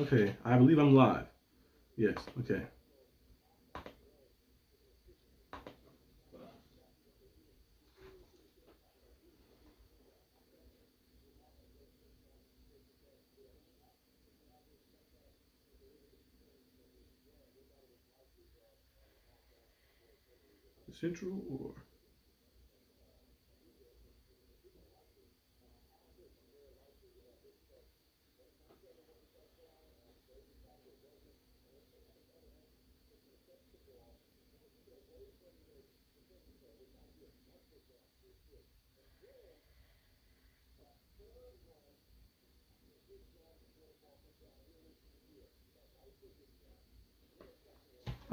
Okay, I believe I'm live. Yes, okay. Central or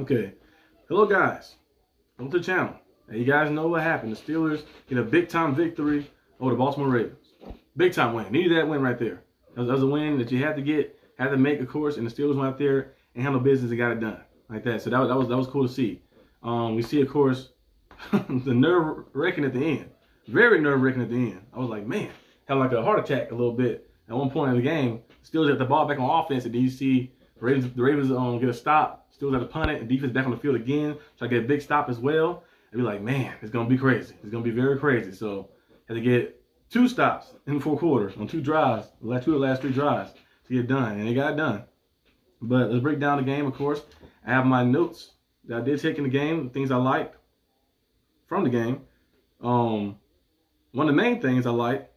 okay. Hello guys. Welcome to the channel. Now, you guys know what happened. The Steelers get a big time victory over the Baltimore Ravens. Big time win. Needed that win right there. That was a win that you had to get, had to make, of course, and the Steelers went out there and handled business and got it done. Like that. So that was cool to see. We see, of course, the nerve wracking at the end. Very nerve wracking at the end. I was like, man, had like a heart attack a little bit at one point in the game. Steelers had the ball back on offense, and then you see the Ravens get a stop. Steelers had to punt it, and defense back on the field again. So I get a big stop as well. And be like, man, it's gonna be crazy. It's gonna be very crazy. So had to get 2 stops in the 4 quarters on 2 drives, two of the last 3 drives to get done, and they got it done. But let's break down the game. Of course, I have my notes that I did take in the game, the things I liked from the game. One of the main things I liked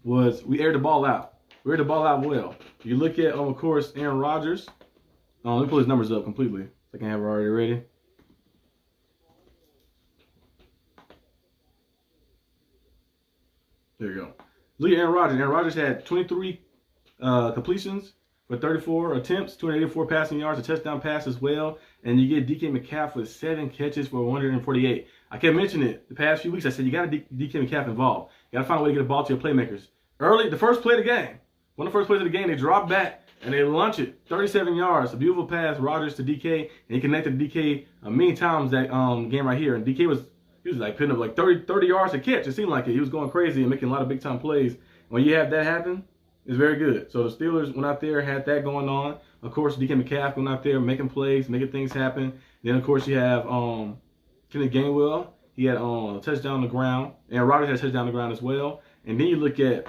was we aired the ball out. We aired the ball out well. You look at, of course, Aaron Rodgers. Let me pull his numbers up completely so I can have it already ready. There you go. Look at Aaron Rodgers. Aaron Rodgers had 23 completions for 34 attempts, 284 passing yards, a touchdown pass as well. And you get DK Metcalf with 7 catches for 148. I kept mentioning it the past few weeks. I said, you got to DK Metcalf involved. You got to find a way to get the ball to your playmakers. Early, the first play of the game, one of the first plays of the game, they drop back and they launch it 37 yards. A beautiful pass, Rodgers to DK, and he connected to DK many times that game right here. And DK was like putting up like 30 yards a catch. It seemed like it. He was going crazy and making a lot of big time plays. When you have that happen, it's very good. So the Steelers went out there, had that going on. Of course, DK Metcalf went out there making plays, making things happen. Then of course you have Kenneth Gainwell. He had a touchdown on the ground, and Rodgers had a touchdown on the ground as well. And then you look at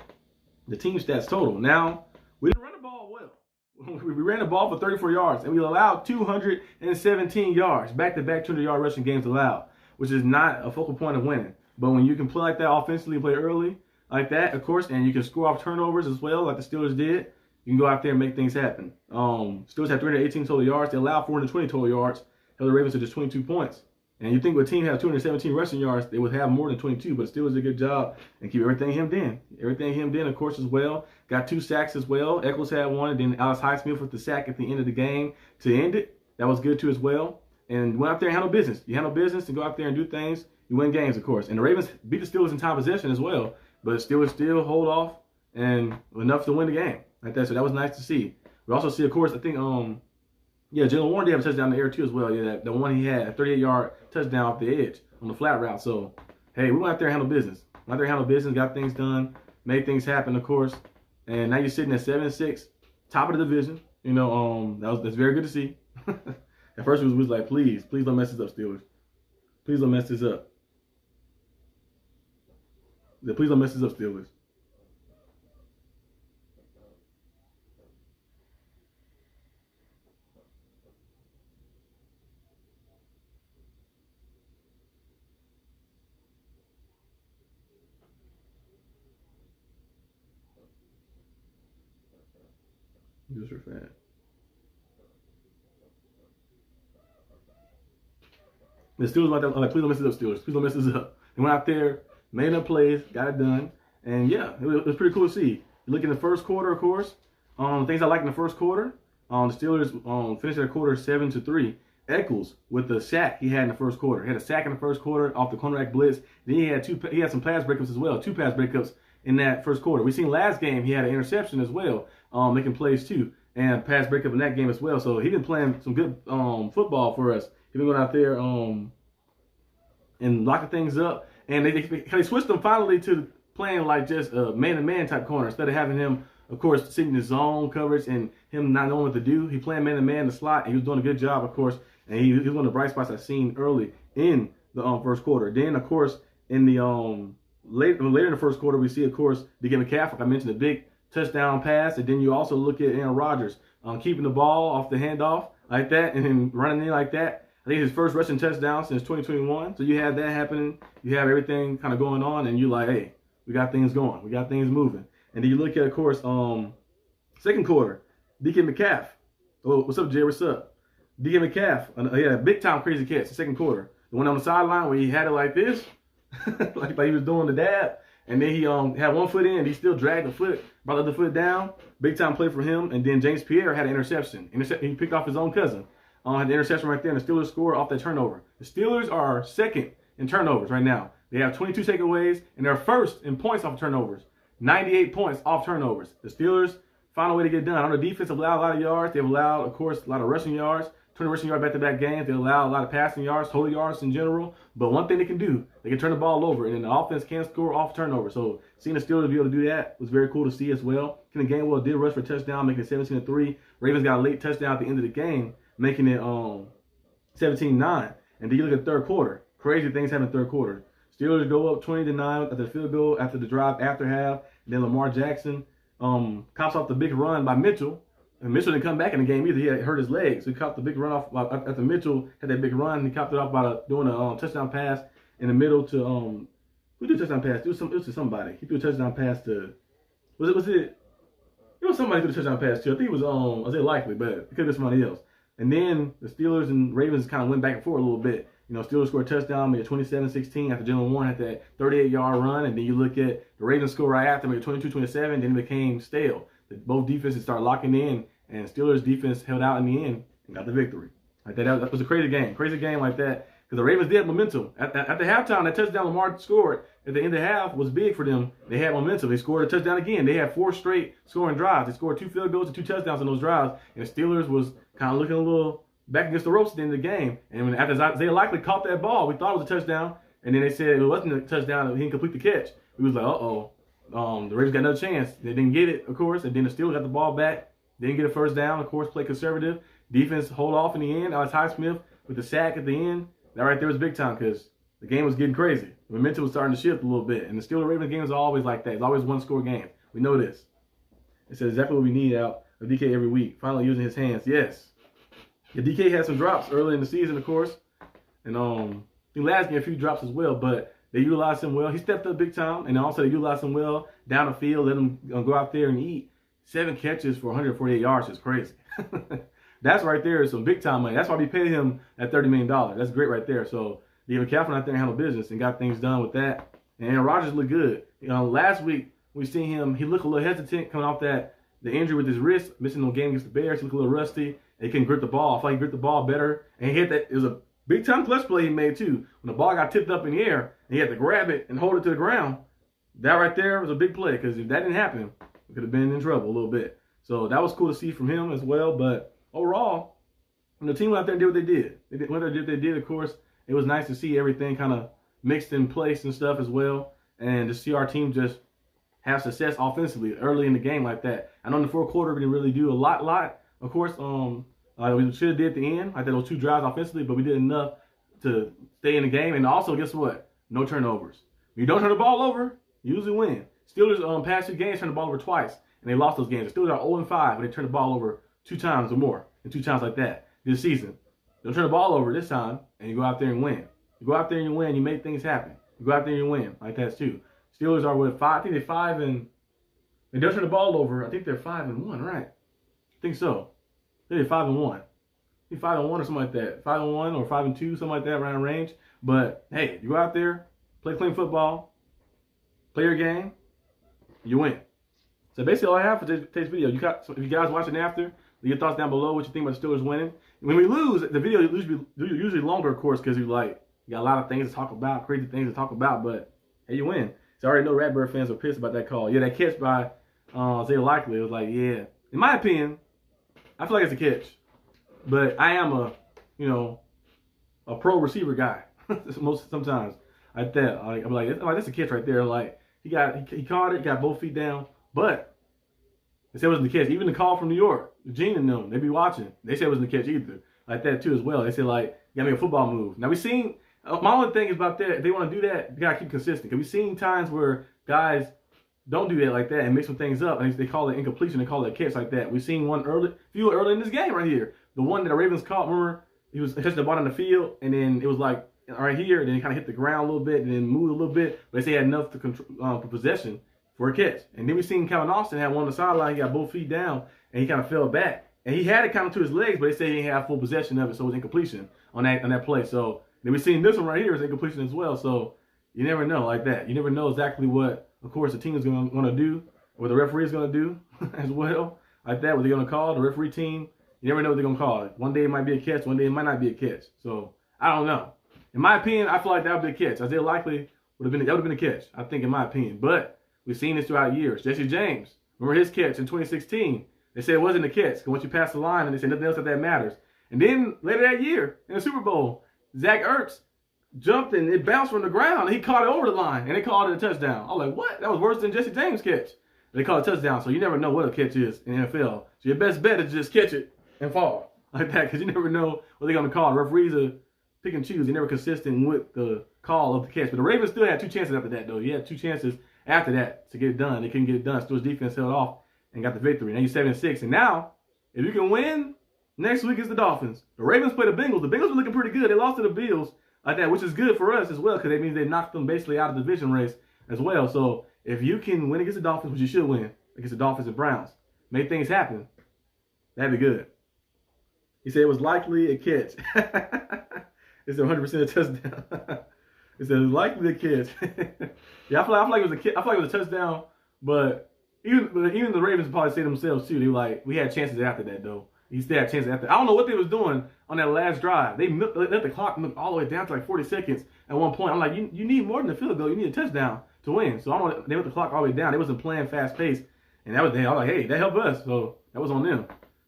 the team stats total. Now, we didn't run the ball well. We ran the ball for 34 yards, and we allowed 217 yards, back-to-back 200-yard rushing games allowed, which is not a focal point of winning. But when you can play like that offensively, play early like that, of course, and you can score off turnovers as well, like the Steelers did, you can go out there and make things happen. Steelers had 318 total yards. They allowed 420 total yards. Held the Ravens to just 22 points. And you think when a team has 217 rushing yards, they would have more than 22, but still did a good job and keep everything hemmed in. Everything hemmed in, of course, as well. Got 2 sacks as well. Eccles had 1, and then Alex Highsmith with the sack at the end of the game to end it. That was good too as well. And went out there and handle business. You handle business and go out there and do things. You win games, of course. And the Ravens beat the Steelers in time possession as well, but Steelers still hold off and enough to win the game like that. So that was nice to see. We also see, of course, I think Jalen Warren did have a touchdown in the air too as well. Yeah, the one he had, a 38-yard touchdown off the edge on the flat route. So, hey, we went out there and handle business. Went out there and handle business, got things done, made things happen, of course. And now you're sitting at 7-6, top of the division. You know, that's very good to see. At first, we was like, please don't mess this up, Steelers. Please don't mess this up. Please don't mess this up, Steelers. Just for fan. The Steelers like that. Like, please don't mess this up, Steelers. Please don't mess this up. They went out there, made enough plays, got it done, and yeah, it was pretty cool to see. You look in the first quarter, of course. Things I like in the first quarter. The Steelers finished their quarter 7-3. Eccles with the sack he had in the first quarter. He had a sack in the first quarter off the cornerback blitz. Then he had some pass breakups as well. 2 pass breakups in that first quarter. We seen last game he had an interception as well, making plays too, and a pass breakup in that game as well. So he been playing some good football for us. He been going out there and locking things up, and they switched him finally to playing like just a man-to-man type corner instead of having him of course, sitting in his zone coverage and him not knowing what to do. He playing man-to-man in the slot, and he was doing a good job, of course. And he was one of the bright spots I've seen early in the first quarter. Then, of course, in the later in the first quarter, we see, of course, DK Metcalf, like I mentioned, a big touchdown pass. And then you also look at Aaron Rodgers keeping the ball off the handoff like that and then running in like that. I think his first rushing touchdown since 2021. So you have that happening. You have everything kind of going on, and you're like, hey, we got things going. We got things moving. And then you look at, of course, second quarter, DK Metcalf. Oh, what's up, Jay? What's up? DK Metcalf. He had a big-time crazy catch the second quarter. The one on the sideline where he had it like this, like he was doing the dab. And then he had one foot in. He still dragged the foot, brought the other foot down. Big-time play for him. And then James Pierre had an interception. He picked off his own cousin. Had the interception right there, and the Steelers scored off that turnover. The Steelers are second in turnovers right now. They have 22 takeaways, and they're first in points off turnovers. 98 points off turnovers. The Steelers found a way to get it done. On the defense, they've allowed a lot of yards. They've allowed, of course, a lot of rushing yards. 20 rushing yards back-to-back games. They allow a lot of passing yards, total yards in general. But one thing they can do, they can turn the ball over, and then the offense can score off turnover. So seeing the Steelers be able to do that was very cool to see as well. Kenny Gainwell did rush for a touchdown, making it 17-3. Ravens got a late touchdown at the end of the game, making it 17-9. And then you look at the third quarter. Crazy things happen in the third quarter. Steelers go up 20-9 at the field goal after the drive after half. And then Lamar Jackson cops off the big run by Mitchell. And Mitchell didn't come back in the game either. He had hurt his leg. So he copped the big run off after Mitchell had that big run. He copped it off by doing a touchdown pass in the middle to who did a touchdown pass? It was to somebody. He threw a touchdown pass to it was somebody who threw a touchdown pass to. I think it was Isaiah Likely, but it could have been somebody else. And then the Steelers and Ravens kind of went back and forth a little bit. You know, Steelers scored a touchdown, made it 27-16 after Jalen Warren had that 38-yard run. And then you look at the Ravens score right after, made it 22-27, then it became stale. Both defenses started locking in, and Steelers defense held out in the end and got the victory. Like that was a crazy game like that. Because the Ravens did have momentum. At the halftime, that touchdown Lamar scored at the end of the half was big for them. They had momentum. They scored a touchdown again. They had 4 straight scoring drives. They scored 2 field goals and 2 touchdowns in those drives. And the Steelers was kind of looking a little back against the ropes at the end of the game. And when after Isaiah Likely caught that ball, we thought it was a touchdown. And then they said it wasn't a touchdown. He didn't complete the catch. We was like, uh-oh. The Ravens got another chance. They didn't get it, of course. And then the Steelers got the ball back. They didn't get a first down. Of course, play conservative. Defense hold off in the end. Alex Highsmith with the sack at the end. That right there was big time because the game was getting crazy. The momentum was starting to shift a little bit. And the Steelers-Ravens games are always like that. It's always one-score game. We know this. It says exactly what we need out of DK every week. Finally using his hands. Yes. Yeah, DK had some drops early in the season, of course. And he last game a few drops as well, but they utilized him well. He stepped up big time, and also they utilized him well down the field, let him go out there and eat. 7 catches for 148 yards is crazy. That's right there is some big time money. That's why we paid him that $30 million. That's great right there. So DB Kaplan out there and handled business and got things done with that. And Aaron Rodgers looked good. You know, last week we seen him. He looked a little hesitant coming off the injury with his wrist, missing the game against the Bears. He looked a little rusty. And he couldn't grip the ball. I thought he gripped the ball better. And he hit that. It was a big time clutch play he made too. When the ball got tipped up in the air, and he had to grab it and hold it to the ground. That right there was a big play because if that didn't happen, we could have been in trouble a little bit. So that was cool to see from him as well. But overall, when the team went out there and did what they did. They did, of course, it was nice to see everything kind of mixed in place and stuff as well. And to see our team just have success offensively early in the game like that. I know in the fourth quarter we didn't really do a lot. Of course, we should have did at the end. I did those 2 drives offensively, but we did enough to stay in the game. And also, guess what? No turnovers. If you don't turn the ball over, you usually win. Steelers past 2 games turned the ball over twice, and they lost those games. The Steelers are 0-5 when they turn the ball over 2 times or more, and 2 times like that this season. Don't turn the ball over this time, and you go out there and win. You go out there and you win. You make things happen. You go out there and you win like that too. Steelers are with 5. I think they're 5 and they don't turn the ball over. I think they're 5-1, right? I think so. I think they're 5-1. I think 5-1 or something like that. 5-1 or 5-2, something like that, around range. But hey, you go out there, play clean football, play your game, you win. So basically all I have for today's video. So if you guys watching after, leave your thoughts down below what you think about the Steelers winning. When we lose, the video is usually longer, of course, because you got a lot of things to talk about, crazy things to talk about, but hey, you win. So I already know Ratbird fans are pissed about that call. Yeah, that catch by Isaiah Likely, it was like, yeah. In my opinion, I feel like it's a catch. But I am a pro receiver guy. Sometimes like that. I'm like, that's a catch right there. Like he caught it, got both feet down. But They said it wasn't the catch. Even the call from New York, Gene and them, they be watching. They said it wasn't the catch either. Like that too as well. They said like, you gotta make a football move. Now we seen, my only thing is about that, if they want to do that, you gotta keep consistent. Because we've seen times where guys don't do that like that and mix some things up. And they call it incompletion, they call it a catch like that. We've seen one few early in this game right here. The one that the Ravens caught, remember, he was touching the ball on the field, and then it was like right here, and then he kind of hit the ground a little bit, and then moved a little bit. But they say he had enough to control for possession for a catch. And then we seen Calvin Austin have one on the sideline. He got both feet down, and he kind of fell back. And he had it kind of to his legs, but they say he didn't have full possession of it, so it was incompletion on that play. So then we seen this one right here is incompletion as well. So you never know like that. You never know exactly what, of course, the team is going to do, what the referee is going to do as well, like that. What they're going to call the referee team. You never know what they're going to call it. One day it might be a catch, one day it might not be a catch. So I don't know. In my opinion, I feel like that would be a catch. Isaiah Likely would have been a catch, I think, in my opinion. But we've seen this throughout years. Jesse James, remember his catch in 2016? They said it wasn't a catch because once you pass the line, and they said nothing else that matters. And then later that year in the Super Bowl, Zach Ertz jumped and it bounced from the ground and he caught it over the line and they called it a touchdown. I was like, what? That was worse than Jesse James' catch. They called it a touchdown, so you never know what a catch is in the NFL. So your best bet is just catch it and fall like that because you never know what they're going to call. The referees are pick and choose. They're never consistent with the call of the catch. But the Ravens still had 2 chances after that, though. You had 2 chances after that to get it done. They couldn't get it done. Steelers defense held off and got the victory. Now you're 7-6. And now, if you can win, next week is the Dolphins. The Ravens play the Bengals. The Bengals are looking pretty good. They lost to the Bills like that, which is good for us as well because that means they knocked them basically out of the division race as well. So if you can win against the Dolphins, which you should win against the Dolphins and Browns, make things happen, that'd be good. He said it was likely a catch. It's 100% a touchdown. It said it was likely a catch. Yeah, I feel like it was a catch. I feel like it was a touchdown, but even the Ravens probably say themselves too. They were like, we had chances after that though. He still had chances after. I don't know what they was doing on that last drive. They let the clock move all the way down to like 40 seconds at one point. I'm like, you need more than a field goal. You need a touchdown to win. So I don't know. They let the clock all the way down. They wasn't playing fast pace, and that was there. I was like, hey, that helped us. So that was on them.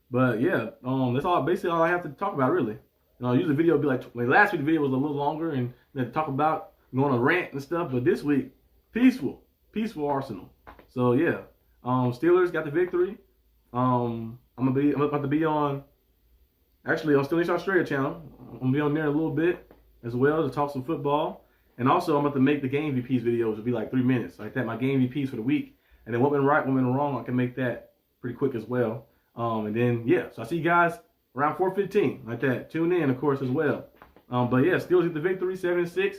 But yeah, that's all basically all I have to talk about really. Usually the video would be like last week the video was a little longer and then talk about going on a rant and stuff. But this week, peaceful Arsenal. So yeah, Steelers got the victory. I'm about to be on Steelers Australia channel. I'm gonna be on there a little bit as well to talk some football. And also I'm about to make the game VPs videos. It'll be like 3 minutes like that. My game VPs for the week. And then what went right, what went wrong, I can make that pretty quick as well. And then yeah, so I see you guys around 4:15 like that. Tune in, of course, as well. But yeah, Steelers get the victory, 7-6.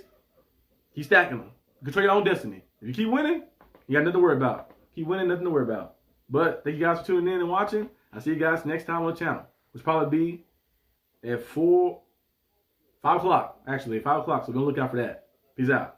Keep stacking them. Control your own destiny. If you keep winning, you got nothing to worry about. Keep winning, nothing to worry about. But thank you guys for tuning in and watching. I'll see you guys next time on the channel, which probably be at 5 o'clock. Actually, 5 o'clock. So go look out for that. Peace out.